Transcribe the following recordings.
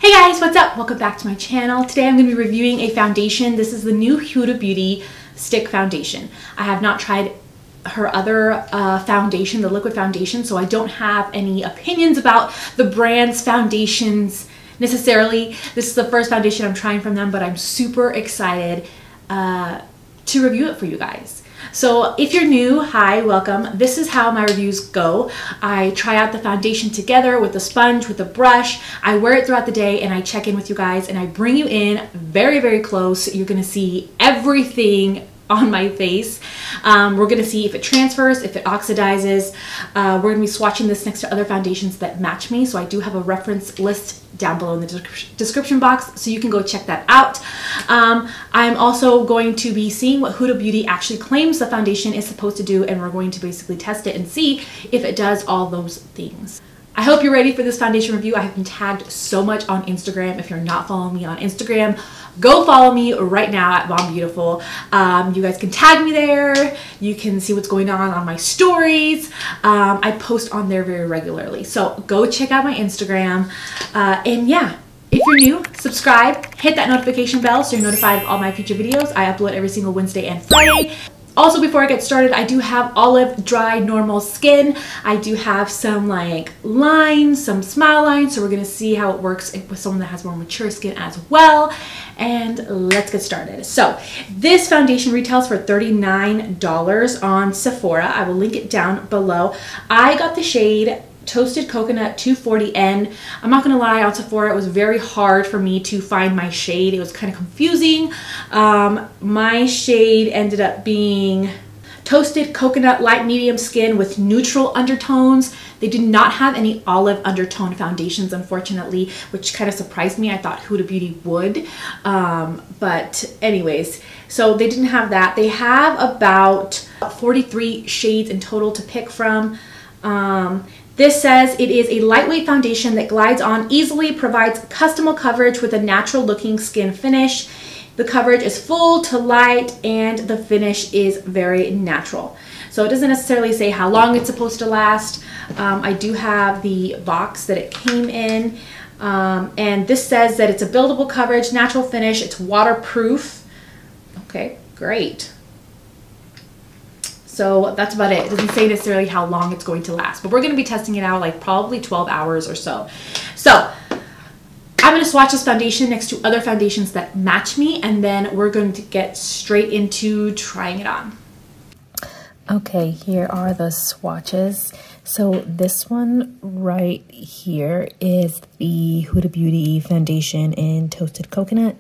Hey guys, what's up? Welcome back to my channel. Today I'm going to be reviewing a foundation. This is the new Huda Beauty Stick Foundation. I have not tried her other foundation, the liquid foundation, so I don't have any opinions about the brand's foundations necessarily. This is the first foundation I'm trying from them, but I'm super excited to review it for you guys. So if you're new, hi, welcome. This is how my reviews go. I try out the foundation together with a sponge, with a brush. I wear it throughout the day and I check in with you guys and I bring you in very, very close. You're gonna see everything on my face. We're gonna see if it transfers, if it oxidizes. We're gonna be swatching this next to other foundations that match me. So I do have a reference list down below in the description box, so you can go check that out. I'm also going to be seeing what Huda Beauty actually claims the foundation is supposed to do, and we're going to basically test it and see if it does all those things. I hope you're ready for this foundation review. I have been tagged so much on Instagram. If you're not following me on Instagram, go follow me right now at Bondbeautyful. You guys can tag me there. You can see what's going on my stories. I post on there very regularly. So go check out my Instagram. And yeah, if you're new, subscribe, hit that notification bell so you're notified of all my future videos. I upload every single Wednesday and Friday. Also, before I get started, I do have olive, dry, normal skin. I do have some like lines, some smile lines, so we're gonna see how it works with someone that has more mature skin as well. And let's get started. So this foundation retails for $39 on Sephora. I will link it down below. I got the shade Toasted Coconut 240N. I'm not gonna lie, on Sephora it was very hard for me to find my shade. It was kind of confusing. My shade ended up being Toasted Coconut Light Medium Skin with neutral undertones. They did not have any olive undertone foundations, unfortunately, which kind of surprised me. I thought Huda Beauty would. But anyways, so they didn't have that. They have about 43 shades in total to pick from. This says it is a lightweight foundation that glides on easily, provides customizable coverage with a natural looking skin finish. The coverage is full to light and the finish is very natural. So it doesn't necessarily say how long it's supposed to last. I do have the box that it came in. And this says that it's a buildable coverage, natural finish, it's waterproof. Okay, great. So that's about it. It doesn't say necessarily how long it's going to last, but we're going to be testing it out like probably 12 hours or so. So I'm going to swatch this foundation next to other foundations that match me, and then we're going to get straight into trying it on. Okay, here are the swatches. So this one right here is the Huda Beauty foundation in Toasted Coconut.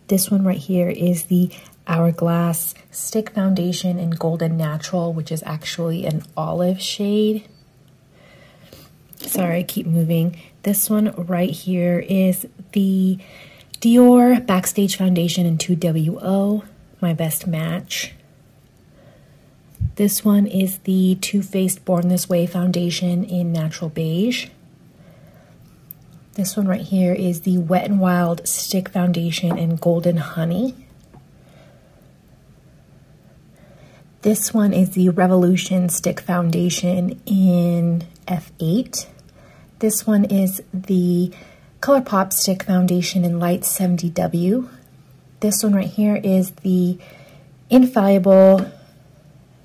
This one right here is the Hourglass Stick Foundation in Golden Natural, which is actually an olive shade. Sorry, I keep moving. This one right here is the Dior Backstage Foundation in 2WO, my best match. This one is the Too Faced Born This Way Foundation in Natural Beige. This one right here is the Wet n Wild Stick Foundation in Golden Honey. This one is the Revolution Stick Foundation in F8. This one is the ColourPop Stick Foundation in Light 70W. This one right here is the Infallible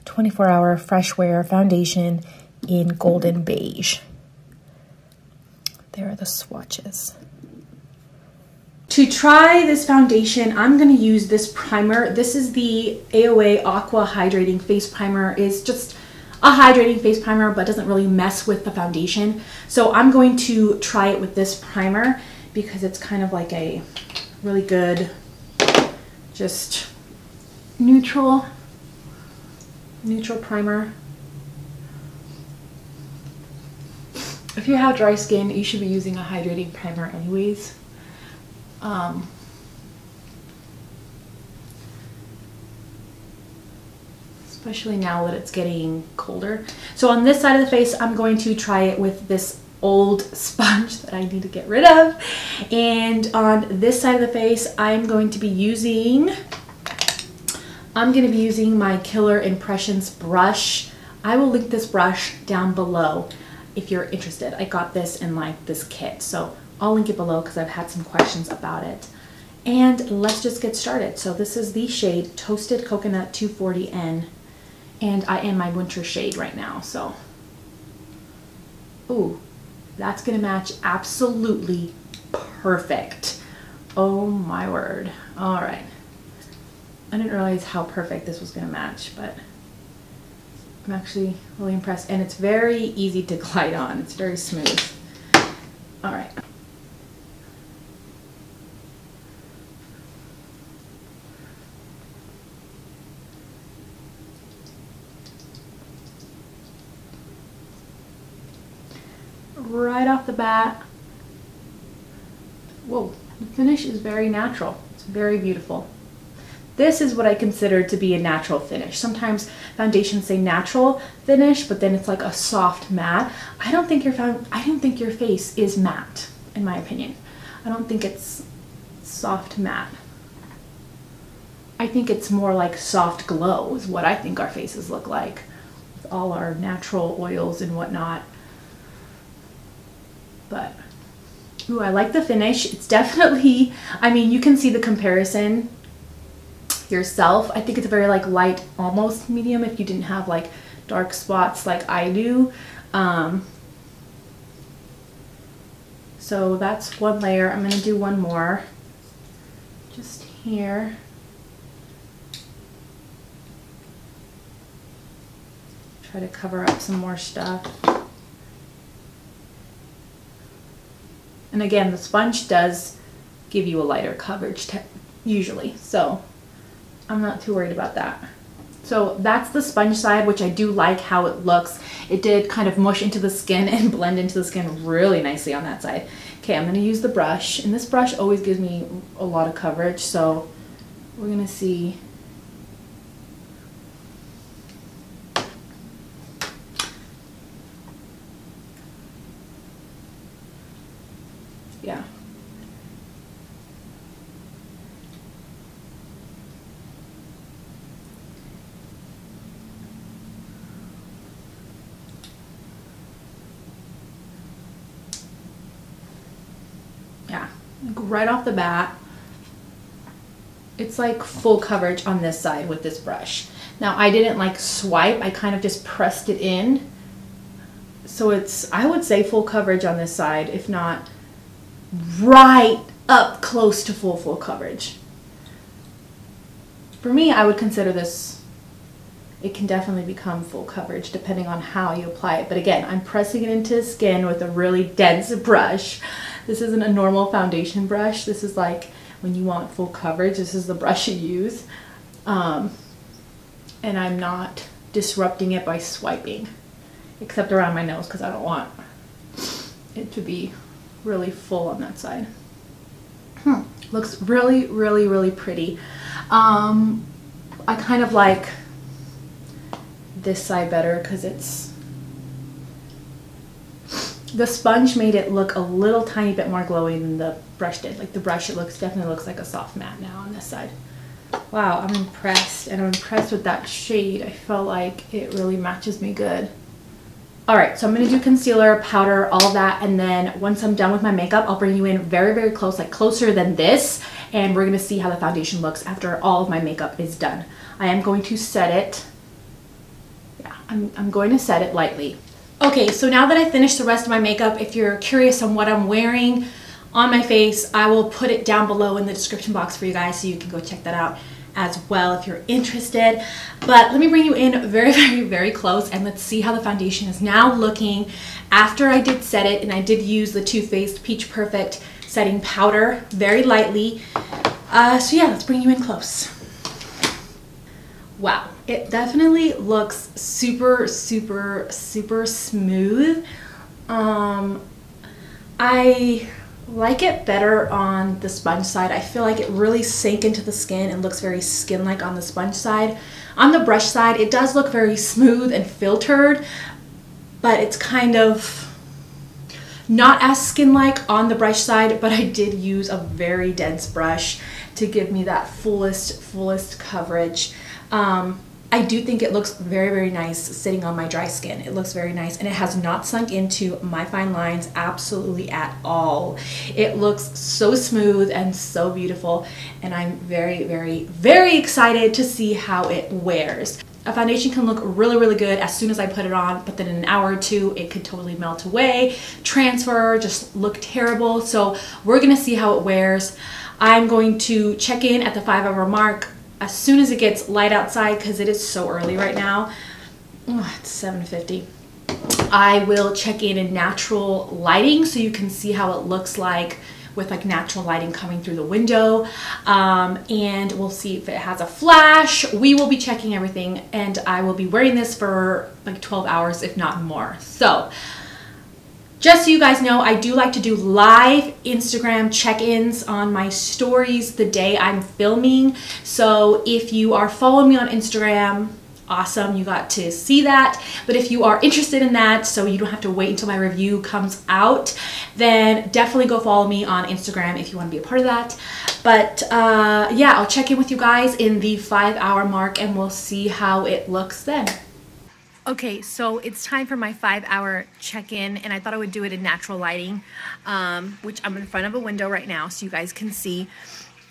24-Hour Fresh Wear Foundation in Golden Beige. There are the swatches. To try this foundation, I'm going to use this primer. This is the AOA Aqua Hydrating Face Primer. It's just a hydrating face primer, but doesn't really mess with the foundation. So I'm going to try it with this primer because it's kind of like a really good, just neutral primer. If you have dry skin, you should be using a hydrating primer anyways. Especially now that it's getting colder. So on this side of the face, I'm going to try it with this old sponge that I need to get rid of. And on this side of the face, I'm going to be using my Killer Impressions brush. I will link this brush down below if you're interested. I got this in like this kit. So I'll link it below because I've had some questions about it. And let's just get started. So this is the shade Toasted Coconut 240N, and I am my winter shade right now. So, ooh, that's gonna match absolutely perfect. Oh my word. All right. I didn't realize how perfect this was gonna match, but I'm actually really impressed. And it's very easy to glide on. It's very smooth. All right. Right off the bat, whoa, the finish is very natural. It's very beautiful. This is what I consider to be a natural finish. Sometimes foundations say natural finish, but then it's like a soft matte. I don't think your face is matte, in my opinion. I don't think it's soft matte. I think it's more like soft glow is what I think our faces look like, with all our natural oils and whatnot. But, ooh, I like the finish. It's definitely, I mean, you can see the comparison yourself. I think it's a very like light, almost medium if you didn't have like dark spots like I do. So that's one layer. I'm gonna do one more just here. Try to cover up some more stuff. And again, the sponge does give you a lighter coverage usually, so I'm not too worried about that. So that's the sponge side, which I do like how it looks. It did kind of mush into the skin and blend into the skin really nicely on that side. Okay, I'm gonna use the brush, and this brush always gives me a lot of coverage, so we're gonna see. Yeah. Yeah, like right off the bat, it's like full coverage on this side with this brush. Now I didn't like swipe, I kind of just pressed it in. So it's, I would say full coverage on this side, if not right up close to full coverage. For me, I would consider this, it can definitely become full coverage depending on how you apply it. But again, I'm pressing it into the skin with a really dense brush. This isn't a normal foundation brush. This is like when you want full coverage, this is the brush you use. And I'm not disrupting it by swiping, except around my nose because I don't want it to be really full on that side. Looks really, really, really pretty. I kind of like this side better because it's, the sponge made it look a little tiny bit more glowy than the brush did. Like the brush, it definitely looks like a soft matte now on this side. Wow, I'm impressed, and I'm impressed with that shade. I felt like it really matches me good. All right, so I'm gonna do concealer, powder, all of that, and then once I'm done with my makeup, I'll bring you in very, very close, like closer than this, and we're gonna see how the foundation looks after all of my makeup is done. I am going to set it, yeah, I'm going to set it lightly. Okay, so now that I finished the rest of my makeup, if you're curious on what I'm wearing on my face, I will put it down below in the description box for you guys so you can go check that out as well if you're interested. But let me bring you in very, very, very close, and let's see how the foundation is now looking after I did set it, and I did use the Too Faced Peach Perfect setting powder very lightly. So yeah, let's bring you in close. Wow, it definitely looks super, super, super smooth. I like it better on the sponge side. I feel like it really sank into the skin and looks very skin-like on the sponge side. On the brush side, it does look very smooth and filtered, but it's kind of not as skin-like on the brush side, but I did use a very dense brush to give me that fullest coverage. I do think it looks very, very nice sitting on my dry skin. It looks very nice, and it has not sunk into my fine lines absolutely at all. It looks so smooth and so beautiful, and I'm very, very, very excited to see how it wears. A foundation can look really, really good as soon as I put it on, but then in an hour or two, it could totally melt away, transfer, just look terrible. So we're gonna see how it wears. I'm going to check in at the 5-hour mark as soon as it gets light outside, because it is so early right now. Oh, it's 7:50. I will check in natural lighting so you can see how it looks like with like natural lighting coming through the window, and we'll see if it has a flash. We will be checking everything, and I will be wearing this for like 12 hours, if not more. So just so you guys know, I do like to do live Instagram check-ins on my stories the day I'm filming. So if you are following me on Instagram, awesome, you got to see that. But if you are interested in that, so you don't have to wait until my review comes out, then definitely go follow me on Instagram if you want to be a part of that. But yeah, I'll check in with you guys in the 5-hour mark, and we'll see how it looks then. Okay, so it's time for my 5-hour check-in, and I thought I would do it in natural lighting, which I'm in front of a window right now so you guys can see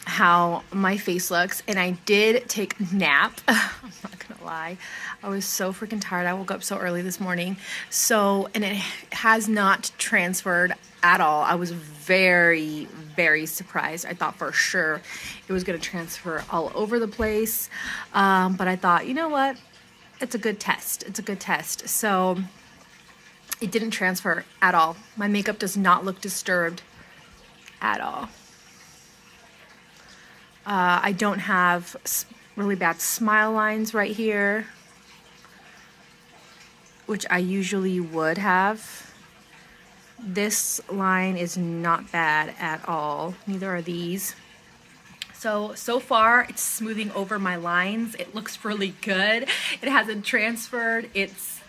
how my face looks. And I did take a nap. I'm not gonna lie, I was so freaking tired. I woke up so early this morning, and it has not transferred at all. I was very, very surprised. I thought for sure it was gonna transfer all over the place, but I thought, you know what, it's a good test. It's a good test. So it didn't transfer at all. My makeup does not look disturbed at all. I don't have really bad smile lines right here, which I usually would have. This line is not bad at all. Neither are these. So far it's smoothing over my lines. It looks really good. It hasn't transferred. It's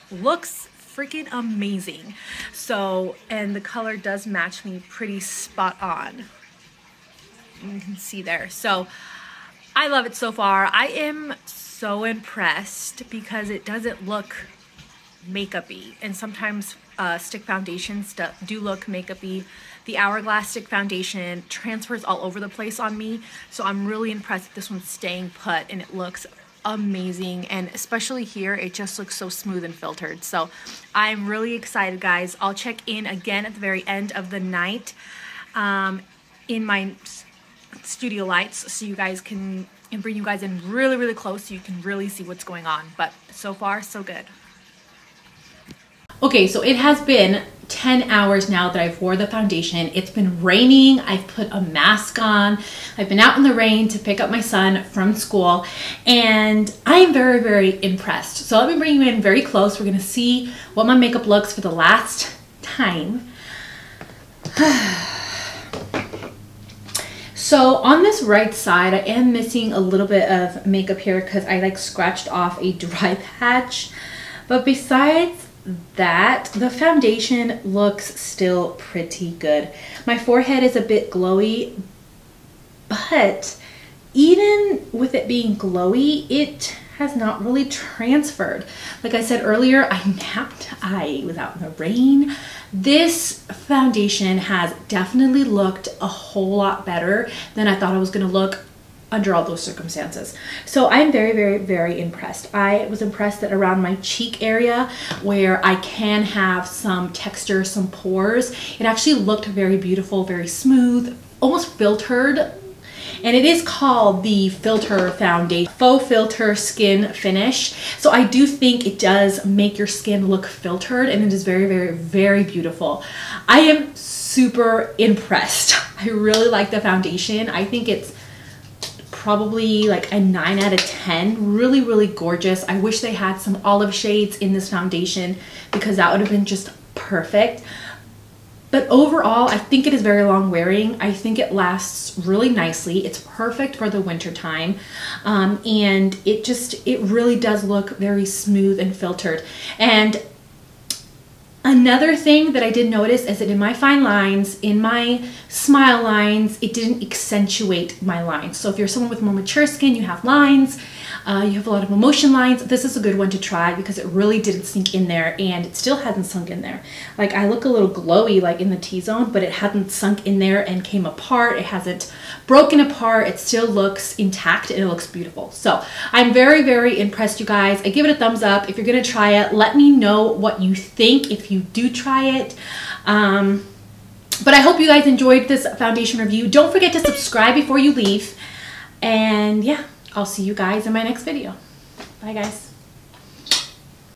looks freaking amazing. So, and the color does match me pretty spot on. You can see there. So I love it so far. I am so impressed because it doesn't look makeup-y, and sometimes stick foundations do look makeup-y. The Hourglass stick foundation transfers all over the place on me, so I'm really impressed that this one's staying put, and it looks amazing. And especially here, it just looks so smooth and filtered. So I'm really excited, guys. I'll check in again at the very end of the night in my studio lights, so you guys can, and bring you guys in really, really close so you can really see what's going on. But so far, so good. Okay, so it has been 10 hours now that I've wore the foundation. It's been raining. I've put a mask on. I've been out in the rain to pick up my son from school, and I am very, very impressed. So let me bring you in very close. We're gonna see what my makeup looks for the last time. So on this right side, I am missing a little bit of makeup here because I like scratched off a dry patch. But besides that, the foundation looks still pretty good. My forehead is a bit glowy, but even with it being glowy, it has not really transferred. Like I said earlier, I napped, I was out in the rain. This foundation has definitely looked a whole lot better than I thought it was gonna look under all those circumstances. So I'm very, very, very impressed. I was impressed that around my cheek area where I can have some texture, some pores, it actually looked very beautiful, very smooth, almost filtered. And it is called the Filter Foundation, Faux Filter Skin Finish. So I do think it does make your skin look filtered, and it is very, very, very beautiful. I am super impressed. I really like the foundation. I think it's probably like a 9 out of 10. Really, really gorgeous. I wish they had some olive shades in this foundation because that would have been just perfect. But overall, I think it is very long wearing. I think it lasts really nicely. It's perfect for the winter time. And it really does look very smooth and filtered. And Another thing that I did notice is that in my fine lines, in my smile lines, it didn't accentuate my lines. So if you're someone with more mature skin, you have lines, you have a lot of emotion lines, this is a good one to try because it really didn't sink in there, and it still hasn't sunk in there. Like, I look a little glowy like in the T-zone, but it hadn't sunk in there and came apart. It hasn't broken apart. It still looks intact and it looks beautiful. So I'm very, very impressed, you guys. I give it a thumbs up. If you're gonna try it, let me know what you think if you do try it. But I hope you guys enjoyed this foundation review. Don't forget to subscribe before you leave. And yeah, I'll see you guys in my next video. Bye, guys.